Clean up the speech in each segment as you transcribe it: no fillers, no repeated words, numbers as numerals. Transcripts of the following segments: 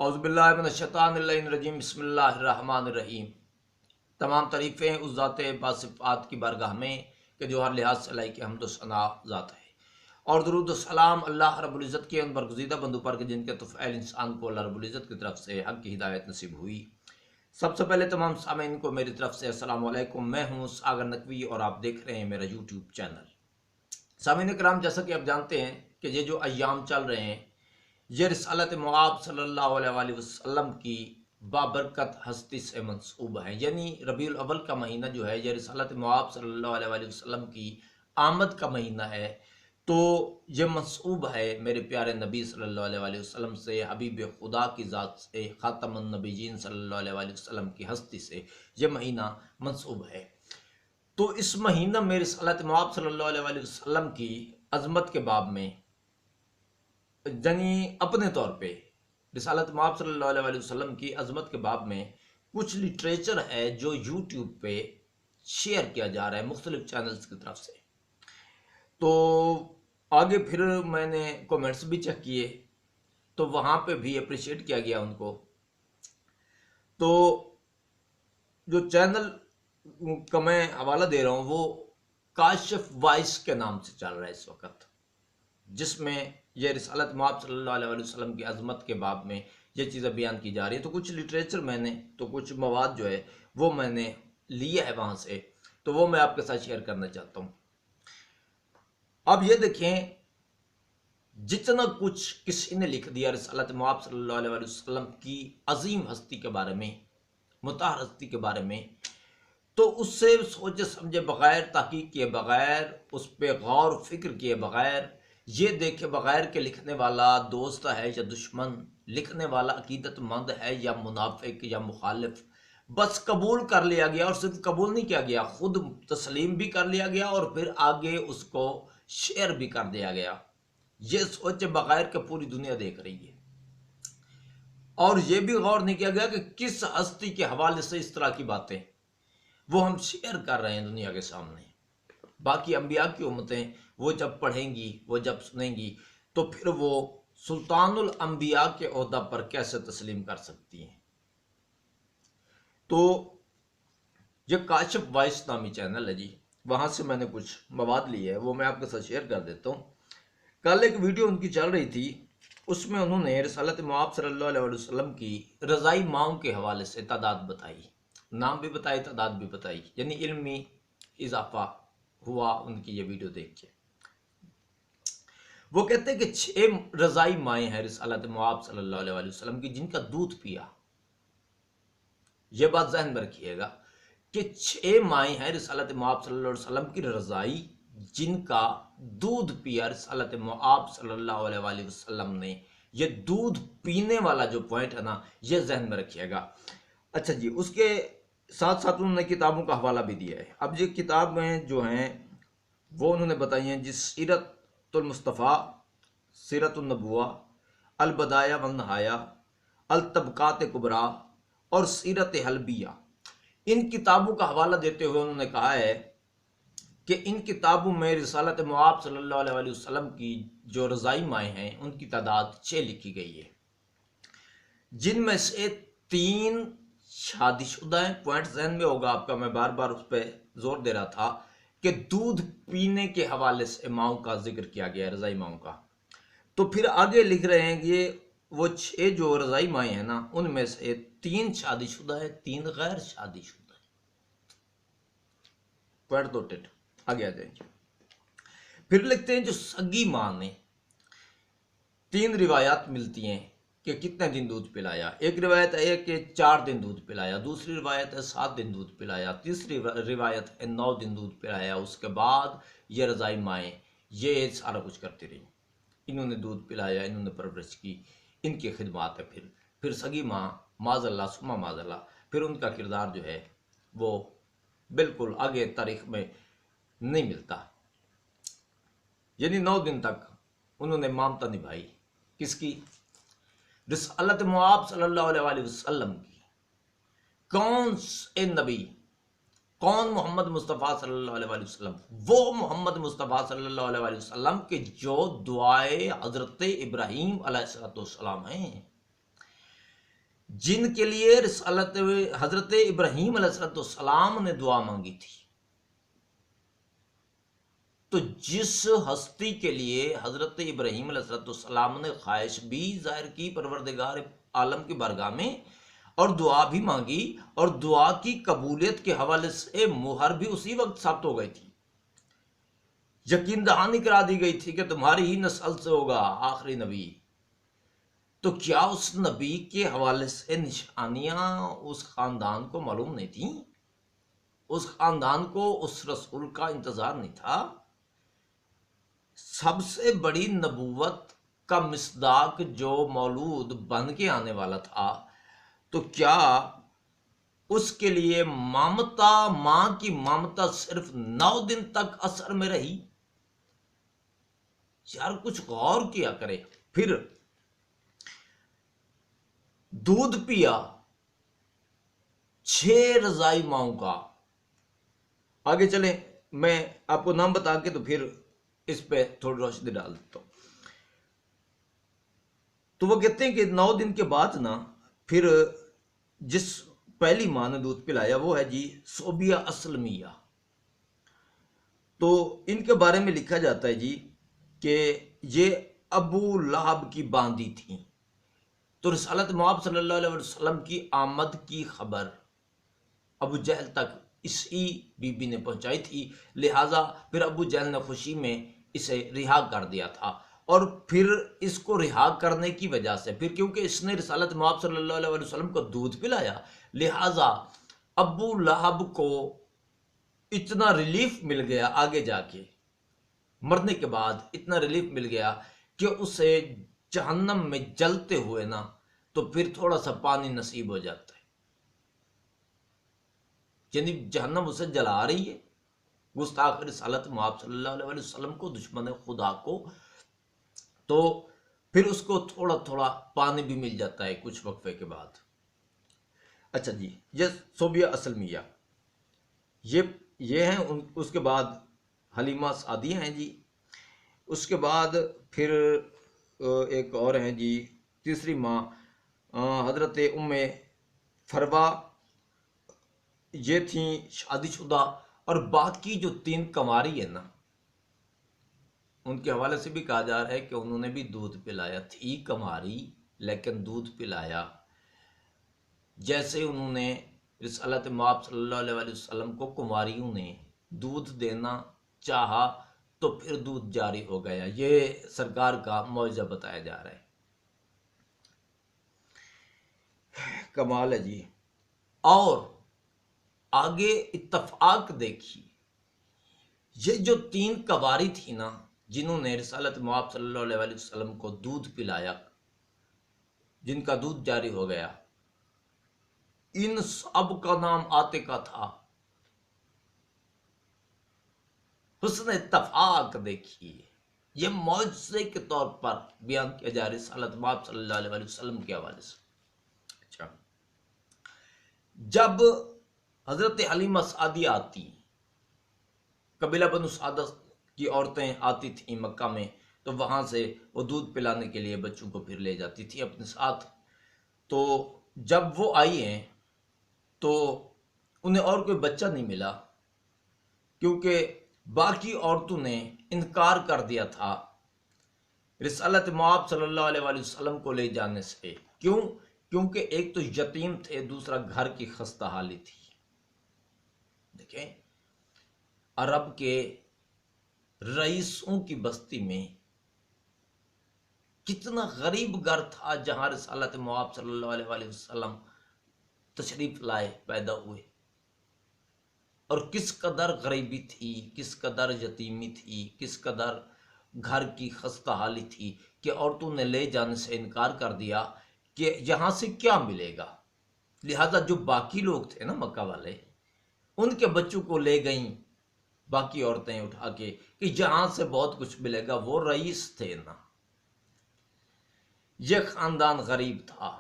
اعوذ باللہ من الشیطان الرجیم بسم اللہ الرحمن الرحیم۔ تمام تعریفیں اس ذات باصفات کی بارگاہ میں کہ جو ہر لحاظ سے لائق حمد و ثنا ذات ہے، اور درود و سلام اللہ رب العزت کے ان برگزیدہ بندوں پر کہ جن کے طفیل انسان کو اللہ رب العزت کی طرف سے حق کی ہدایت نصیب ہوئی۔ سب سے پہلے تمام سامعین کو میری طرف سے السلام علیکم۔ میں ہوں ساگر نقوی اور آپ دیکھ رہے ہیں میرا یوٹیوب چینل۔ سامعین کرام، جیسا کہ آپ جانتے ہیں کہ یہ جو ایام چل رہے ہیں یہ رسالت مآب صلی اللہ علیہ وآلہ وسلم کی بابرکت ہستی سے منسوب ہے، یعنی ربیع الاول کا مہینہ جو ہے یہ رسالت مآب صلی اللہ علیہ وآلہ وسلم کی آمد کا مہینہ ہے، تو یہ منسوب ہے میرے پیارے نبی صلی اللہ علیہ وآلہ وسلم سے، حبیب خدا کی ذات سے، خاتم النبیین صلی اللہ علیہ وآلہ وسلم کی ہستی سے یہ مہینہ منسوب ہے۔ تو اس مہینہ میں رسالت مآب صلی اللہ علیہ وآلہ وسلم کی عظمت کے باب میں، یعنی اپنے طور پہ رسالت مآب صلی اللہ علیہ وآلہ وسلم کی عظمت کے باب میں کچھ لٹریچر ہے جو یوٹیوب پہ شیئر کیا جا رہا ہے مختلف چینلز کی طرف سے۔ تو آگے پھر میں نے کومنٹس بھی چیک کیے تو وہاں پہ بھی اپریشیٹ کیا گیا ان کو۔ تو جو چینل کا میں حوالہ دے رہا ہوں وہ کاشف وائس کے نام سے چل رہا ہے اس وقت، جس میں یہ رسالت مآب صلی اللہ علیہ وآلہ وسلم کی عظمت کے باب میں یہ چیزیں بیان کی جا رہی ہیں۔ تو کچھ لٹریچر میں نے تو کچھ مواد جو ہے وہ میں نے لیا ہے وہاں سے، تو وہ میں آپ کے ساتھ شیئر کرنا چاہتا ہوں۔ اب یہ دیکھیں، جتنا کچھ کسی نے لکھ دیا رسالت مآب صلی اللہ علیہ وآلہ وسلم کی عظیم ہستی کے بارے میں، مطہر ہستی کے بارے میں، تو اس سے سوچے سمجھے بغیر، تحقیق کیے بغیر، اس پہ غور و فکر کیے بغیر، یہ دیکھے بغیر کہ لکھنے والا دوست ہے یا دشمن، لکھنے والا عقیدت مند ہے یا منافق یا مخالف، بس قبول کر لیا گیا، اور صرف قبول نہیں کیا گیا، خود تسلیم بھی کر لیا گیا اور پھر آگے اس کو شیئر بھی کر دیا گیا، یہ سوچے بغیر کہ پوری دنیا دیکھ رہی ہے۔ اور یہ بھی غور نہیں کیا گیا کہ کس ہستی کے حوالے سے اس طرح کی باتیں وہ ہم شیئر کر رہے ہیں دنیا کے سامنے۔ باقی انبیاء کی امتیں وہ جب پڑھیں گی، وہ جب سنیں گی، تو پھر وہ سلطان الانبیاء کے عہدہ پر کیسے تسلیم کر سکتی ہیں۔ تو یہ کاشف وائس نامی چینل ہے جی، وہاں سے میں نے کچھ مواد لیا ہے، وہ میں آپ کے ساتھ شیئر کر دیتا ہوں۔ کل ایک ویڈیو ان کی چل رہی تھی، اس میں انہوں نے رسالت مآب صلی اللہ علیہ وسلم کی رضائی ماؤں کے حوالے سے تعداد بتائی، نام بھی بتائی، تعداد بھی بتائی، یعنی علمی اضافہ ہوا ان کی یہ ویڈیو دیکھ کے۔ وہ کہتے ہیں کہ 6 رضائی مائیں ہیں رسالت مآب صلی اللہ علیہ وسلم کی جن کا دودھ پیا۔ یہ بات ذہن میں رکھیے گا کہ 6 مائیں ہیں رسالت مآب صلی اللہ علیہ وسلم کی رضائی جن کا دودھ پیا رسالت مآب صلی اللہ علیہ وسلم نے۔ یہ دودھ پینے والا جو پوائنٹ ہے نا، یہ ذہن میں رکھیے گا۔ اچھا جی، اس کے ساتھ ساتھ انہوں نے کتابوں کا حوالہ بھی دیا ہے۔ اب یہ کتابیں جو ہیں وہ انہوں نے بتائی ہیں جس سیرت المصطفیٰ، سیرت النبوہ، البدایہ والنہایہ، الطبقات کبریٰ اور سیرت حلبیہ۔ ان کتابوں کا حوالہ دیتے ہوئے انہوں نے کہا ہے کہ ان کتابوں میں رسالت مآب صلی اللہ علیہ وسلم کی جو رضائی مائیں ہیں ان کی تعداد 6 لکھی گئی ہے، جن میں سے 3 شادی شدہ ہیں۔ پوائنٹ ذہن میں ہوگا آپ کا، میں بار بار اس پہ زور دے رہا تھا کہ دودھ پینے کے حوالے سے ماؤں کا ذکر کیا گیا ہے، رضائی ماؤں کا۔ تو پھر آگے لکھ رہے ہیں کہ وہ 6 جو رضائی مائیں ہیں نا، ان میں سے 3 شادی شدہ ہے، 3 غیر شادی شدہ ہے۔ پوائنٹ نوٹڈ، آگے آ جائیں گے۔ پھر لکھتے ہیں جو سگی ماں نے، 3 روایات ملتی ہیں کہ کتنے دن دودھ پلایا۔ ایک روایت ہے کہ 4 دن دودھ پلایا، دوسری روایت ہے 7 دن دودھ پلایا، تیسری روایت ہے 9 دن دودھ پلایا۔ اس کے بعد یہ رضائی مائیں یہ سارا کچھ کرتی رہی، انہوں نے دودھ پلایا، انہوں نے پرورش کی، ان کی خدمات ہے۔ پھر سگی ماں، معاذ اللہ ثم معاذ اللہ، پھر ان کا کردار جو ہے وہ بالکل آگے تاریخ میں نہیں ملتا۔ یعنی 9 دن تک انہوں نے مامتا نبھائی، کس کی؟ رسالت مآب صلی اللہ علیہ وسلم کی۔ کون سے نبی؟ کون؟ محمد مصطفیٰ صلی اللہ علیہ وسلم، وہ محمد مصطفیٰ صلی اللہ علیہ وسلم کے جو دعائے حضرت ابراہیم علیہ السلام ہیں۔ جن کے لیے رسالت حضرت ابراہیم علیہ السلام نے دعا مانگی تھی۔ تو جس ہستی کے لیے حضرت ابراہیم علیہ السلام نے خواہش بھی ظاہر کی پروردگار عالم کی بارگاہ میں، اور دعا بھی مانگی، اور دعا کی قبولیت کے حوالے سے مہر بھی اسی وقت ثابت ہو گئی تھی، یقین دہانی کرا دی گئی تھی کہ تمہاری ہی نسل سے ہوگا آخری نبی۔ تو کیا اس نبی کے حوالے سے نشانیاں اس خاندان کو معلوم نہیں تھیں؟ اس خاندان کو اس رسول کا انتظار نہیں تھا؟ سب سے بڑی نبوت کا مصداق جو مولود بن کے آنے والا تھا، تو کیا اس کے لیے مامتا، ماں کی مامتا صرف 9 دن تک اثر میں رہی؟ یار کچھ غور کیا کرے۔ پھر دودھ پیا 6 رضائی ماؤں کا۔ آگے چلیں، میں آپ کو نام بتا کے تو پھر اس پہ تھوڑی روشنی ڈال دیتا ہوں۔ تو وہ کہتے ہیں کہ 9 دن کے بعد نا پھر جس پہلی ماں نے دودھ پلایا وہ ہے جی صوبیہ اسلمیہ۔ تو ان کے بارے میں لکھا جاتا ہے جی کہ یہ ابو لہب کی باندی تھیں۔ تو رسالت مآب صلی اللہ علیہ وسلم کی آمد کی خبر ابو جہل تک اسی بی بی نے پہنچائی تھی، لہٰذا پھر ابو جہل نے خوشی میں اسے رہا کر دیا تھا، اور پھر اس کو رہا کرنے کی وجہ سے، پھر کیونکہ اس نے رسالت مآب صلی اللہ علیہ وسلم کو دودھ پلایا، لہٰذا ابو لہب کو اتنا ریلیف مل گیا، آگے جا کے مرنے کے بعد اتنا ریلیف مل گیا کہ اسے جہنم میں جلتے ہوئے نا تو پھر تھوڑا سا پانی نصیب ہو جاتا ہے، یعنی جہنم اسے جلا رہی ہے، گستاخ رسالت مآب صلی اللہ علیہ وسلم کو، دشمن خدا کو، تو پھر اس کو تھوڑا تھوڑا پانی بھی مل جاتا ہے کچھ وقفے کے بعد۔ اچھا جی، یہ صوبیہ اسلمیہ یہ ہیں۔ اس کے بعد حلیمہ سعدیہ ہیں جی۔ اس کے بعد پھر ایک اور ہیں جی، تیسری ماں حضرت ام فروا، یہ تھیں شادی شدہ، اور باقی جو 3 کنواری ہیں نا ان کے حوالے سے بھی کہا جا رہا ہے کہ انہوں نے بھی دودھ پلایا، تھی کنواری لیکن دودھ پلایا، جیسے انہوں نے رسالت مآب صلی اللہ علیہ وسلم کو کنواریوں نے دودھ دینا چاہا تو پھر دودھ جاری ہو گیا۔ یہ سرکار کا معجزہ بتایا جا رہا ہے، کمال ہے جی۔ اور آگے اتفاق دیکھیے، یہ جو 3 کنواری تھی نا جنہوں نے رسالت مآب صلی اللہ علیہ وسلم کو دودھ پلایا، جن کا دودھ جاری ہو گیا، ان سب کا نام عاتقہ تھا۔ حسن اتفاق دیکھیے، یہ معجزے کے طور پر بیان کیا جا رسالت مآب صلی اللہ علیہ وسلم کے حوالے سے۔ اچھا، جب حضرت حلیمہ سعدیہ آتی، قبیلہ بنو سعدہ کی عورتیں آتی تھیں مکہ میں، تو وہاں سے وہ دودھ پلانے کے لیے بچوں کو پھر لے جاتی تھی اپنے ساتھ۔ تو جب وہ آئی ہیں تو انہیں اور کوئی بچہ نہیں ملا، کیونکہ باقی عورتوں نے انکار کر دیا تھا رسالت مآب صلی اللہ علیہ وسلم کو لے جانے سے۔ کیوں؟ کیونکہ ایک تو یتیم تھے، دوسرا گھر کی خستہ حالی تھی۔ دیکھیں، عرب کے رئیسوں کی بستی میں کتنا غریب گھر تھا جہاں رسالت مآب صلی اللہ علیہ وسلم تشریف لائے، پیدا ہوئے، اور کس قدر غریبی تھی، کس قدر یتیمی تھی، کس قدر گھر کی خستہ حالی تھی کہ عورتوں نے لے جانے سے انکار کر دیا کہ یہاں سے کیا ملے گا۔ لہذا جو باقی لوگ تھے نا مکہ والے، ان کے بچوں کو لے گئیں باقی عورتیں اٹھا کے کہ یہاں سے بہت کچھ ملے گا۔ وہ رئیس تھے نا، یہ خاندان غریب تھا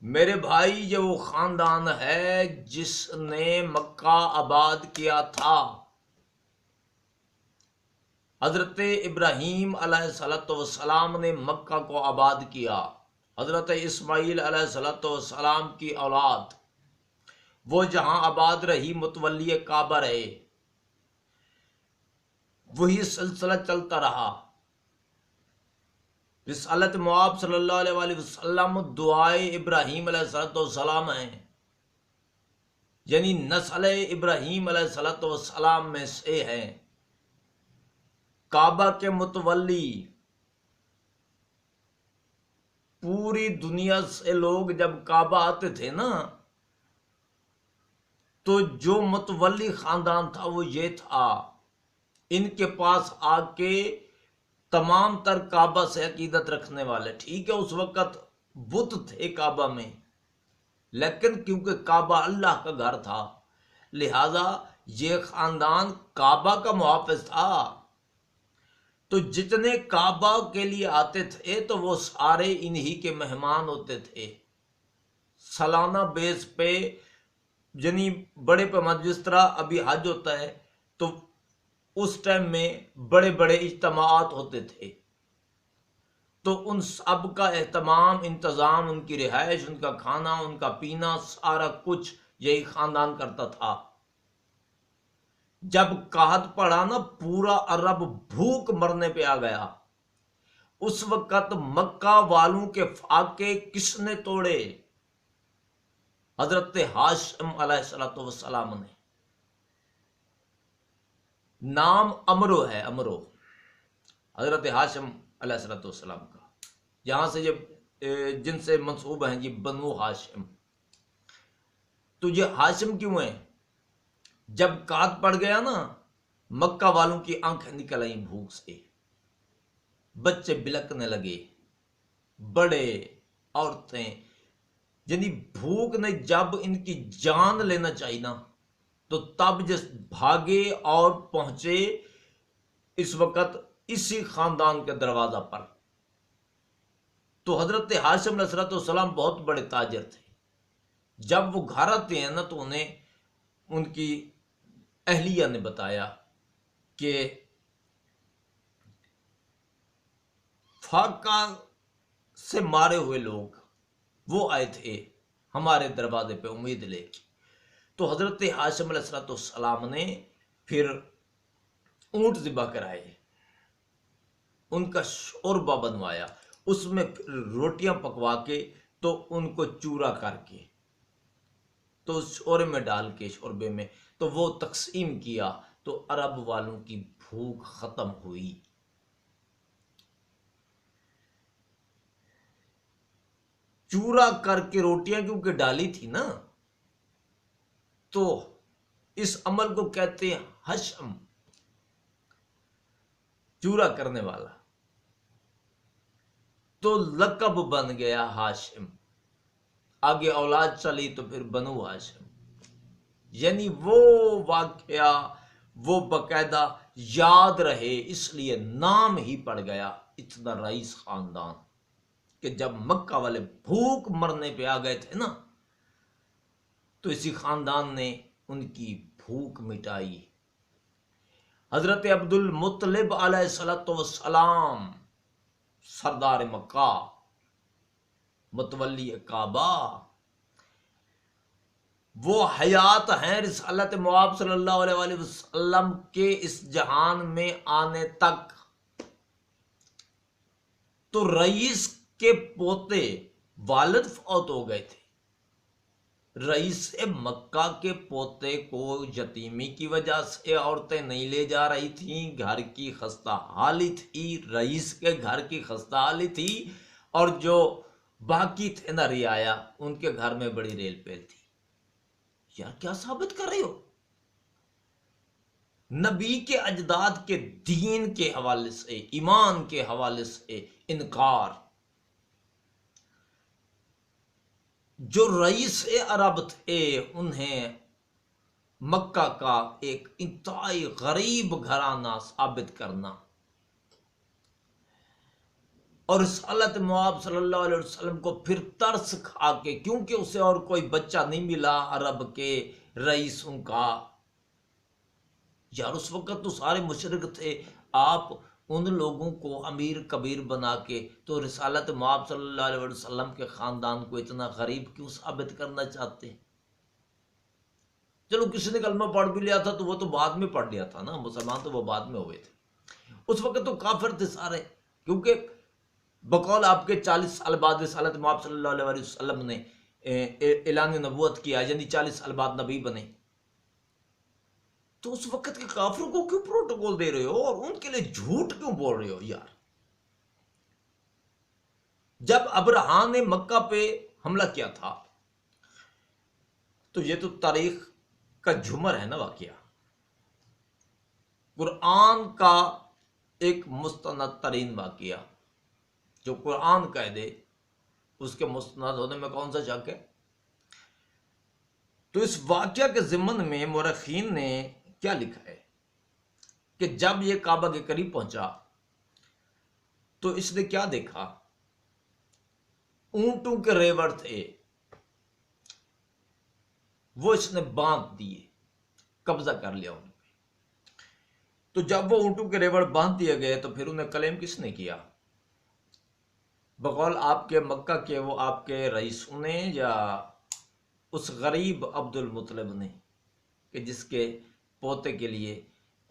میرے بھائی، یہ وہ خاندان ہے جس نے مکہ آباد کیا تھا۔ حضرت ابراہیم علیہ السلام نے مکہ کو آباد کیا، حضرت اسماعیل علیہ السلام کی اولاد وہ جہاں آباد رہی، متولی کعبہ رہے، وہی سلسلہ چلتا رہا۔ رسالت مواب صلی اللہ علیہ وآلہ وسلم دعائے ابراہیم علیہ السلام ہیں، یعنی نسل ابراہیم علیہ السلام میں سے ہیں۔ کعبہ کے متولی، پوری دنیا سے لوگ جب کعبہ آتے تھے نا، تو جو متولی خاندان تھا وہ یہ تھا، ان کے پاس آ کے تمام تر کعبہ سے عقیدت رکھنے والے، ٹھیک ہے اس وقت بت تھے کعبہ میں، لیکن کیونکہ کعبہ اللہ کا گھر تھا، لہذا یہ خاندان کعبہ کا محافظ تھا۔ تو جتنے کعبہ کے لیے آتے تھے تو وہ سارے انہی کے مہمان ہوتے تھے، سالانہ بیس پہ، یعنی بڑے پیمانے، جس طرح ابھی حج ہوتا ہے تو اس ٹائم میں بڑے بڑے اجتماعات ہوتے تھے، تو ان سب کا اہتمام، انتظام، ان کی رہائش، ان کا کھانا، ان کا پینا، سارا کچھ یہی خاندان کرتا تھا۔ جب قحط پڑا نا، پورا عرب بھوک مرنے پہ آ گیا، اس وقت مکہ والوں کے فاقے کس نے توڑے؟ حضرت ہاشم علیہ السلام نے۔ نام امرو ہے، امرو، حضرت ہاشم علیہ السلام کا، یہاں سے یہ جن سے منسوب ہیں جی بنو ہاشم۔ تو یہ ہاشم کیوں ہیں؟ جب قحط پڑ گیا نا، مکہ والوں کی آنکھیں نکل آئیں بھوک سے، بچے بلکنے لگے، بڑے، عورتیں، یعنی بھوک نے جب ان کی جان لینا چاہیے نا، تو تب جس بھاگے اور پہنچے اس وقت اسی خاندان کے دروازہ پر۔ تو حضرت ہاشم علیہ السلام بہت بڑے تاجر تھے، جب وہ گھر آتے ہیں نا تو انہیں ان کی اہلیہ نے بتایا کہ فاقہ سے مارے ہوئے لوگ وہ آئے تھے ہمارے دروازے پہ امید لے کے۔ تو حضرت ہاشم علیہ السلام نے پھر اونٹ ذبح کرائے، ان کا شوربہ بنوایا، اس میں پھر روٹیاں پکوا کے تو ان کو چورا کر کے تو اس شوربے میں ڈال کے، شوربے میں تو وہ تقسیم کیا، تو عرب والوں کی بھوک ختم ہوئی۔ چورا کر کے روٹیاں کیونکہ ڈالی تھی نا، تو اس عمل کو کہتے ہیں حشم، چورا کرنے والا، تو لقب بن گیا ہاشم۔ آگے اولاد چلی تو پھر بنو ہاشم، یعنی وہ واقعہ وہ باقاعدہ یاد رہے، اس لیے نام ہی پڑ گیا اتنا رئیس خاندان، کہ جب مکہ والے بھوک مرنے پہ آ گئے تھے نا، تو اسی خاندان نے ان کی بھوک مٹائی۔ حضرت عبد المطلب علیہ السلام، سردار مکہ، متولی کعبہ، وہ حیات ہیں رسالت مواب صلی اللہ علیہ وآلہ وسلم کے اس جہان میں آنے تک۔ تو رئیس کے پوتے، والد فوت ہو گئے تھے، رئیس مکہ کے پوتے کو یتیمی کی وجہ سے عورتیں نہیں لے جا رہی تھیں، گھر کی خستہ حالی تھی، رئیس کے گھر کی خستہ حالی تھی، اور جو باقی تھے نا رعایا، ان کے گھر میں بڑی ریل پیل تھی۔ یار کیا ثابت کر رہے ہو؟ نبی کے اجداد کے دین کے حوالے سے، ایمان کے حوالے سے انکار۔ جو رئیس عرب تھے انہیں مکہ کا ایک انتہائی غریب گھرانہ ثابت کرنا، اور رسالت مواب صلی اللہ علیہ وسلم کو پھر ترس کھا کے، کیونکہ اسے اور کوئی بچہ نہیں ملا عرب کے رئیسوں کا، یار اس وقت تو سارے مشرک تھے، آپ ان لوگوں کو امیر کبیر بنا کے تو رسالت مآب صلی اللہ علیہ وسلم کے خاندان کو اتنا غریب کیوں ثابت کرنا چاہتے ہیں؟ چلو کسی نے کلمہ پڑھ بھی لیا تھا تو وہ تو بعد میں پڑھ لیا تھا نا، مسلمان تو وہ بعد میں ہوئے تھے، اس وقت تو کافر تھے سارے، کیونکہ بقول آپ کے 40 سال بعد رسالت مآب صلی اللہ علیہ وسلم نے اعلان نبوت کیا، یعنی 40 سال بعد نبی بنے، تو اس وقت کے کافروں کو کیوں پروٹوکول دے رہے ہو اور ان کے لیے جھوٹ کیوں بول رہے ہو یار؟ جب ابرہا نے مکہ پہ حملہ کیا تھا تو یہ تو تاریخ کا جھمر ہے نا واقعہ، قرآن کا ایک مستند ترین واقعہ، جو قرآن کہہ دے اس کے مستند ہونے میں کون سا شک ہے؟ تو اس واقعہ کے ضمن میں مورخین نے کیا لکھا ہے کہ جب یہ کعبہ کے قریب پہنچا تو اس نے کیا دیکھا؟ اونٹوں کے ریوڑ تھے، وہ اس نے باندھ دیے، قبضہ کر لیا ان پہ۔ تو جب وہ اونٹوں کے ریوڑ باندھ دیے گئے تو پھر انہیں کلیم کس نے کیا؟ بقول آپ کے مکہ کے وہ آپ کے رئیسوں نے یا اس غریب عبد المطلب نے، کہ جس کے پوتے کے لیے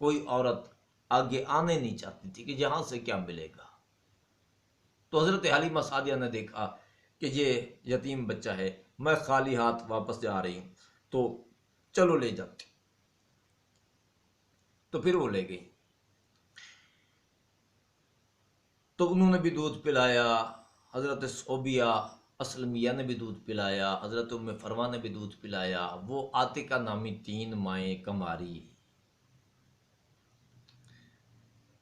کوئی عورت آگے آنے نہیں چاہتی تھی کہ یہاں سے کیا ملے گا؟ تو حضرت حلیمہ سعدیہ نے دیکھا کہ یہ یتیم بچہ ہے، میں خالی ہاتھ واپس جا رہی ہوں، تو چلو لے جاتے، تو پھر وہ لے گئی۔ تو انہوں نے بھی دودھ پلایا، حضرت صوبیہ اسلمیہ نے بھی دودھ پلایا، حضرت ام فروا نے بھی دودھ پلایا، وہ عاتقہ نامی 3 مائیں کماری،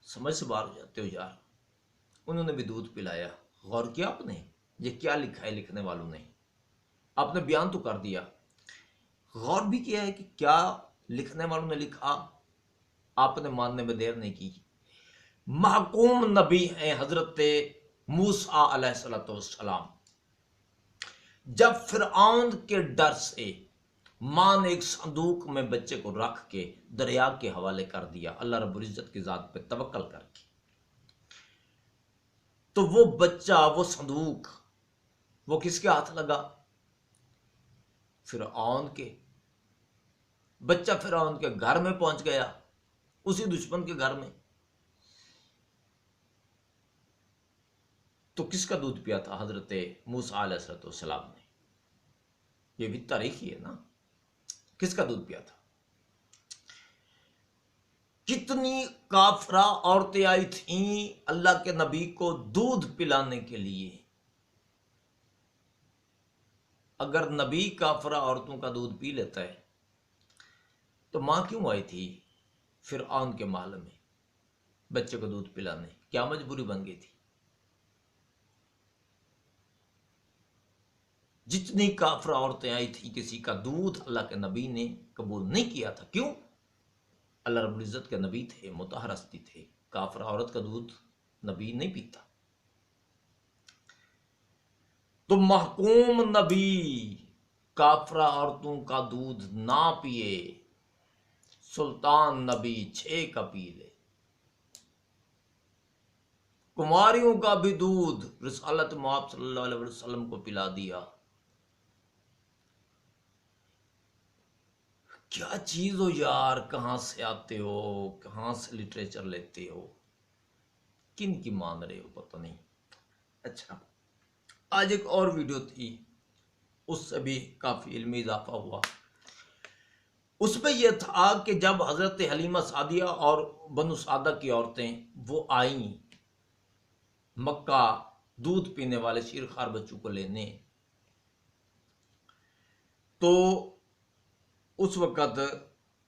سمجھ سے باہر ہو جاتے ہو یار، انہوں نے بھی دودھ پلایا۔ غور کیا آپ نے یہ کیا لکھا ہے لکھنے والوں نے؟ آپ نے بیان تو کر دیا، غور بھی کیا ہے کہ کیا لکھنے والوں نے لکھا؟ آپ نے ماننے میں دیر نہیں کی۔ محکوم نبی ہیں حضرت موسیٰ علیہ السلام، جب فرعون کے ڈر سے ماں نے ایک صندوق میں بچے کو رکھ کے دریا کے حوالے کر دیا، اللہ رب العزت کی ذات پہ توکل کر کے، تو وہ بچہ، وہ صندوق، وہ کس کے ہاتھ لگا؟ فرعون کے۔ بچہ فرعون کے گھر میں پہنچ گیا، اسی دشمن کے گھر میں۔ تو کس کا دودھ پیا تھا حضرت موسیٰ علیہ السلام نے؟ یہ بھی تاریخ ہی ہے نا، کس کا دودھ پیا تھا؟ کتنی کافرہ عورتیں آئی تھیں اللہ کے نبی کو دودھ پلانے کے لیے۔ اگر نبی کافرہ عورتوں کا دودھ پی لیتا ہے تو ماں کیوں آئی تھی فرعون کے محل میں بچے کو دودھ پلانے؟ کیا مجبوری بن گئی تھی؟ جتنی کافرہ عورتیں آئی تھی، کسی کا دودھ اللہ کے نبی نے قبول نہیں کیا تھا۔ کیوں؟ اللہ رب العزت کے نبی تھے، مطہرستی تھے، کافرہ عورت کا دودھ نبی نہیں پیتا۔ تو محکوم نبی کافرہ عورتوں کا دودھ نہ پیے، سلطان نبی 6 کا پی لے۔ کماریوں کا بھی دودھ رسالت مآب صلی اللہ علیہ وسلم کو پلا دیا۔ کیا چیز ہو یار، کہاں سے آتے ہو، کہاں سے لٹریچر لیتے ہو، کن کی مان رہے ہو پتہ نہیں۔ اچھا، آج ایک اور ویڈیو تھی، اس سے بھی کافی علمی اضافہ ہوا۔ اس میں یہ تھا کہ جب حضرت حلیمہ سعدیہ اور بنو سعدہ کی عورتیں وہ آئیں مکہ دودھ پینے والے شیرخوار بچوں کو لینے، تو اس وقت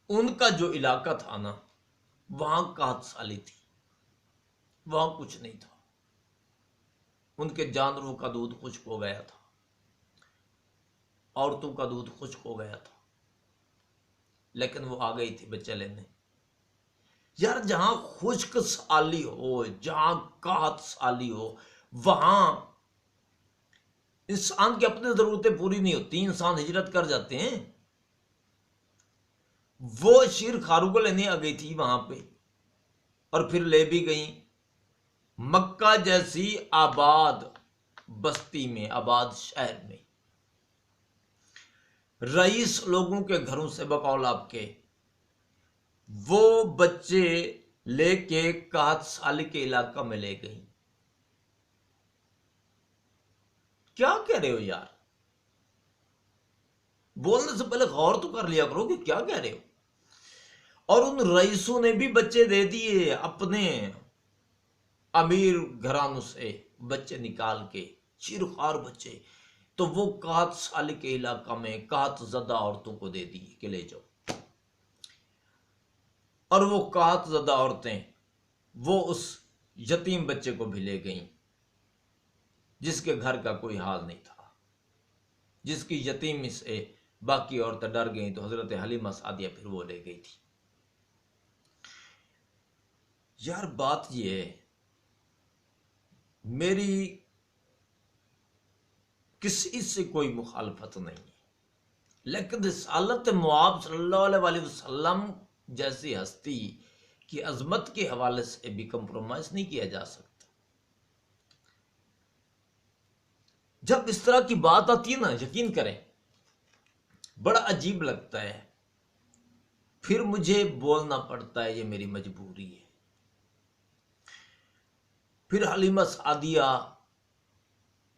ان کا جو علاقہ تھا نا، وہاں قحط سالی تھی، وہاں کچھ نہیں تھا، ان کے جانوروں کا دودھ خشک ہو گیا تھا، عورتوں کا دودھ خشک ہو گیا تھا، لیکن وہ آ گئی تھی بچہ لینے۔ یار جہاں خشک سالی ہو، جہاں قحط سالی ہو، وہاں انسان کی اپنی ضرورتیں پوری نہیں ہوتی، انسان ہجرت کر جاتے ہیں۔ وہ شیر خارو کو لینے آ گئی تھی وہاں پہ، اور پھر لے بھی گئیں، مکہ جیسی آباد بستی میں، آباد شہر میں، رئیس لوگوں کے گھروں سے بقول آپ کے وہ بچے لے کے قحط سالی کے علاقہ میں لے گئی. کیا کہہ رہے ہو یار؟ بولنے سے پہلے غور تو کر لیا کرو کہ کیا کہہ رہے ہو. اور ان رئیسوں نے بھی بچے دے دیے اپنے امیر گھرانوں سے، بچے نکال کے، چیرخوار بچے. تو وہ قحط سالی کے علاقہ میں قحط زدہ عورتوں کو دے دیے کہ لے جاؤ. اور وہ قحط زدہ عورتیں وہ اس یتیم بچے کو بھی لے گئیں جس کے گھر کا کوئی حال نہیں تھا، جس کی یتیمی سے باقی عورتیں ڈر گئیں تو حضرت حلیمہ سعدیہ پھر وہ لے گئی تھی. یار بات یہ ہے، میری کسی سے کوئی مخالفت نہیں، لیکن رسالت مآب صلی اللہ علیہ وسلم جیسی ہستی کی عظمت کے حوالے سے بھی کمپرومائز نہیں کیا جا سکتا. جب اس طرح کی بات آتی ہے نا، یقین کریں بڑا عجیب لگتا ہے، پھر مجھے بولنا پڑتا ہے، یہ میری مجبوری ہے. پھر حلیمہ سعدیہ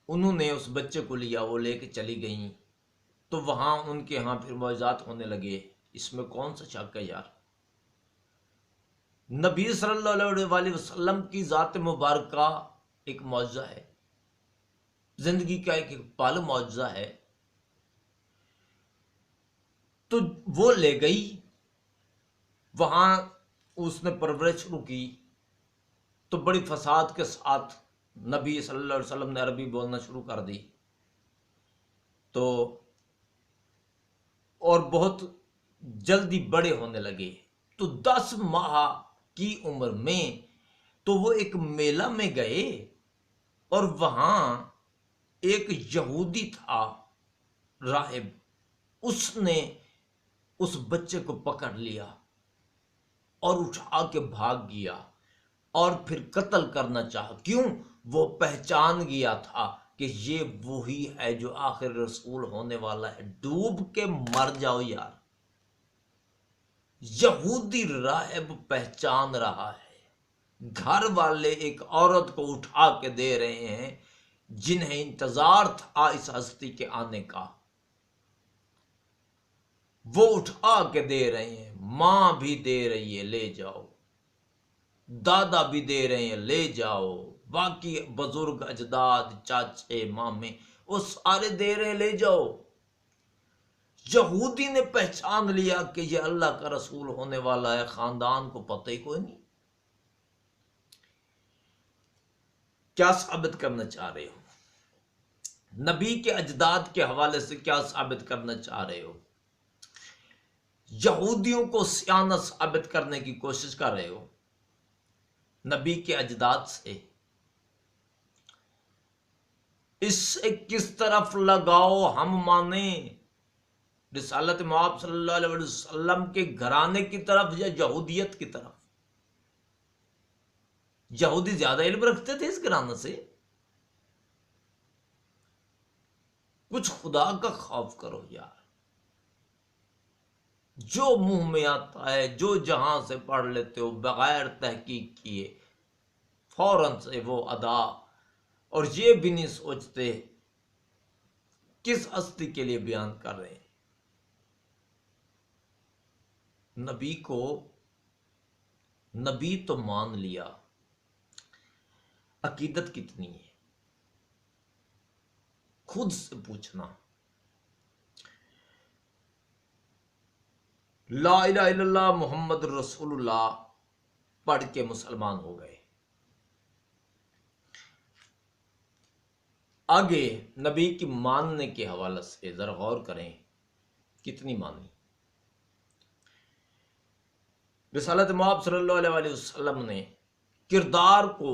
انہوں نے اس بچے کو لیا، وہ لے کے چلی گئیں، تو وہاں ان کے ہاں پھر معجزات ہونے لگے. اس میں کون سا شک ہے یار؟ نبی صلی اللہ علیہ وسلم کی ذات مبارکہ ایک معجزہ ہے، زندگی کا ایک پال معجزہ ہے. تو وہ لے گئی، وہاں اس نے پرورش شروع کی، تو بڑی فساد کے ساتھ نبی صلی اللہ علیہ وسلم نے عربی بولنا شروع کر دی. تو اور بہت جلدی بڑے ہونے لگے. تو 10 ماہ کی عمر میں تو وہ ایک میلہ میں گئے، اور وہاں ایک یہودی تھا راہب، اس نے اس بچے کو پکڑ لیا اور اٹھا کے بھاگ گیا اور پھر قتل کرنا چاہا. کیوں؟ وہ پہچان گیا تھا کہ یہ وہی ہے جو آخر رسول ہونے والا ہے. ڈوب کے مر جاؤ یار. یہودی راہب پہچان رہا ہے، گھر والے ایک عورت کو اٹھا کے دے رہے ہیں جنہیں انتظار تھا اس ہستی کے آنے کا، وہ اٹھا کے دے رہے ہیں. ماں بھی دے رہی ہے، لے جاؤ. دادا بھی دے رہے ہیں، لے جاؤ. باقی بزرگ اجداد، چاچے، مامے، وہ سارے دے رہے ہیں، لے جاؤ. یہودی نے پہچان لیا کہ یہ اللہ کا رسول ہونے والا ہے، خاندان کو پتہ ہی کوئی نہیں. کیا ثابت کرنا چاہ رہے ہو؟ نبی کے اجداد کے حوالے سے کیا ثابت کرنا چاہ رہے ہو؟ یہودیوں کو سیانت ثابت کرنے کی کوشش کر رہے ہو نبی کے اجداد سے. اس سے کس طرف لگاؤ ہم مانیں؟ رسالت مآب صلی اللہ علیہ وسلم کے گھرانے کی طرف یا یہودیت کی طرف؟ یہودی زیادہ علم رکھتے تھے اس گھرانے سے. کچھ خدا کا خوف کرو یار. جو منہ میں آتا ہے، جو جہاں سے پڑھ لیتے ہو بغیر تحقیق کیے فوراً سے وہ ادا، اور یہ بھی نہیں سوچتے کس ہستی کے لیے بیان کر رہے ہیں. نبی کو نبی تو مان لیا، عقیدت کتنی ہے خود سے پوچھنا. لا الہ الا اللہ محمد رسول اللہ پڑھ کے مسلمان ہو گئے. آگے نبی کی ماننے کے حوالے سے ذرا غور کریں، کتنی مانی. رسالت مآب صلی اللہ علیہ وسلم نے کردار کو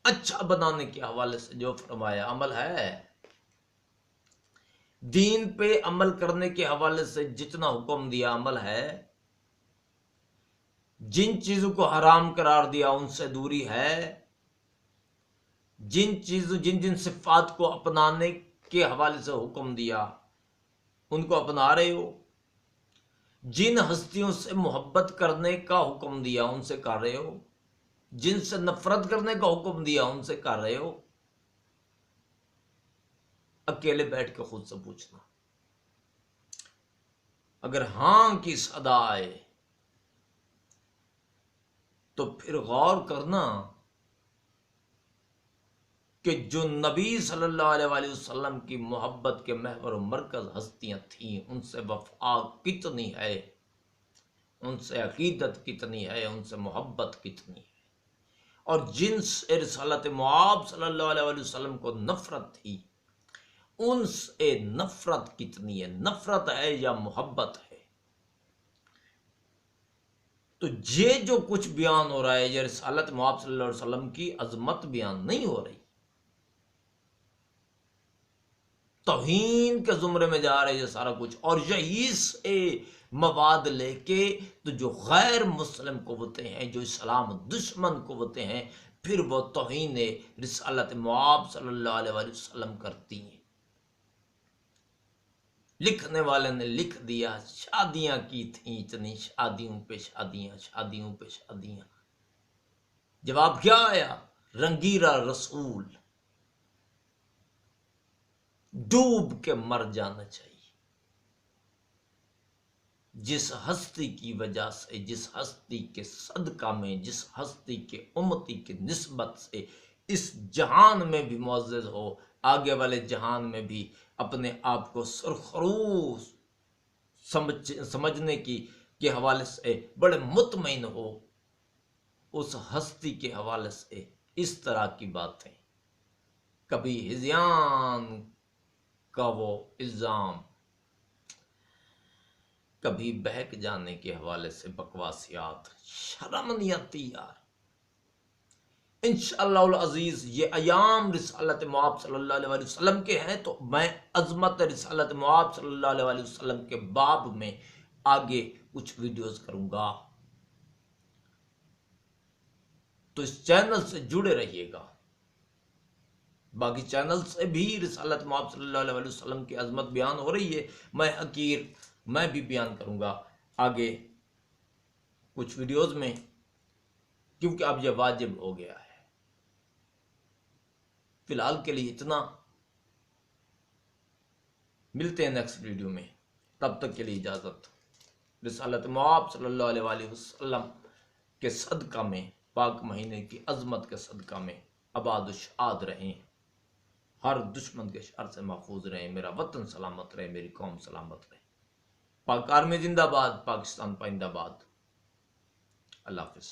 اچھا بنانے کے حوالے سے جو فرمایا عمل ہے. دین پہ عمل کرنے کے حوالے سے جتنا حکم دیا عمل ہے. جن چیزوں کو حرام قرار دیا ان سے دوری ہے، جن جن صفات کو اپنانے کے حوالے سے حکم دیا ان کو اپنا رہے ہو، جن ہستیوں سے محبت کرنے کا حکم دیا ان سے کر رہے ہو، جن سے نفرت کرنے کا حکم دیا ان سے کر رہے ہو۔ اکیلے بیٹھ کے خود سے پوچھنا، اگر ہاں کی صدا آئے تو پھر غور کرنا کہ جو نبی صلی اللہ علیہ وآلہ وسلم کی محبت کے محور و مرکز ہستیاں تھیں ان سے وفا کتنی ہے، ان سے عقیدت کتنی ہے، ان سے محبت کتنی ہے، اور جن سے رسالت معاب صلی اللہ علیہ وآلہ وسلم کو نفرت تھی ان سے نفرت کتنی ہے، نفرت ہے یا محبت ہے۔ تو یہ جو کچھ بیان ہو رہا ہے یہ رسالت معاب صلی اللہ علیہ وسلم کی عظمت بیان نہیں ہو رہی، توہین کے زمرے میں جا رہے یہ سارا کچھ، اور یہی سے مواد لے کے تو جو غیر مسلم قوتیں ہیں، جو اسلام دشمن قوتیں ہیں، پھر وہ توہین رسالت معاب صلی اللہ علیہ وآلہ وسلم کرتی ہیں۔ لکھنے والے نے لکھ دیا شادیاں کی تھیں اتنی، شادیوں پہ شادیاں، شادیوں پہ شادیاں۔ جواب کیا آیا؟ رنگیرا رسول، ڈوب کے مر جانا چاہیے۔ جس ہستی کی وجہ سے، جس ہستی کے صدقہ میں، جس ہستی کے امتی کی نسبت سے اس جہان میں بھی معزز ہو، آگے والے جہان میں بھی اپنے آپ کو سرخروش سمجھنے کے حوالے سے بڑے مطمئن ہو، اس ہستی کے حوالے سے اس طرح کی باتیں، کبھی ہذیان کا وہ الزام، کبھی بہک جانے کے حوالے سے بکواسیات، شرم نہیں آتی یار۔ انشاءاللہ العزیز یہ ایام رسالت معاب صلی اللہ علیہ وآلہ وسلم کے ہیں، تو میں عظمت رسالت معاب صلی اللہ علیہ وآلہ وسلم کے باب میں آگے کچھ ویڈیوز کروں گا، تو اس چینل سے جڑے رہیے گا۔ باقی چینل سے بھی رسالت معاب صلی اللہ علیہ وآلہ وسلم کی عظمت بیان ہو رہی ہے، میں بھی بیان کروں گا آگے کچھ ویڈیوز میں، کیونکہ اب یہ واجب ہو گیا ہے۔ فی الحال کے لیے اتنا، ملتے ہیں نیکسٹ ویڈیو میں، تب تک کے لیے اجازت۔ رسالت معاب صلی اللہ علیہ وآلہ وسلم کے صدقہ میں، پاک مہینے کی عظمت کے صدقہ میں آباد و شاد رہیں، ہر دشمن کے شر سے محفوظ رہیں، میرا وطن سلامت رہے، میری قوم سلامت رہے۔ پاک آرمی زندہ باد، پاکستان پائندہ باد۔ اللہ حافظ۔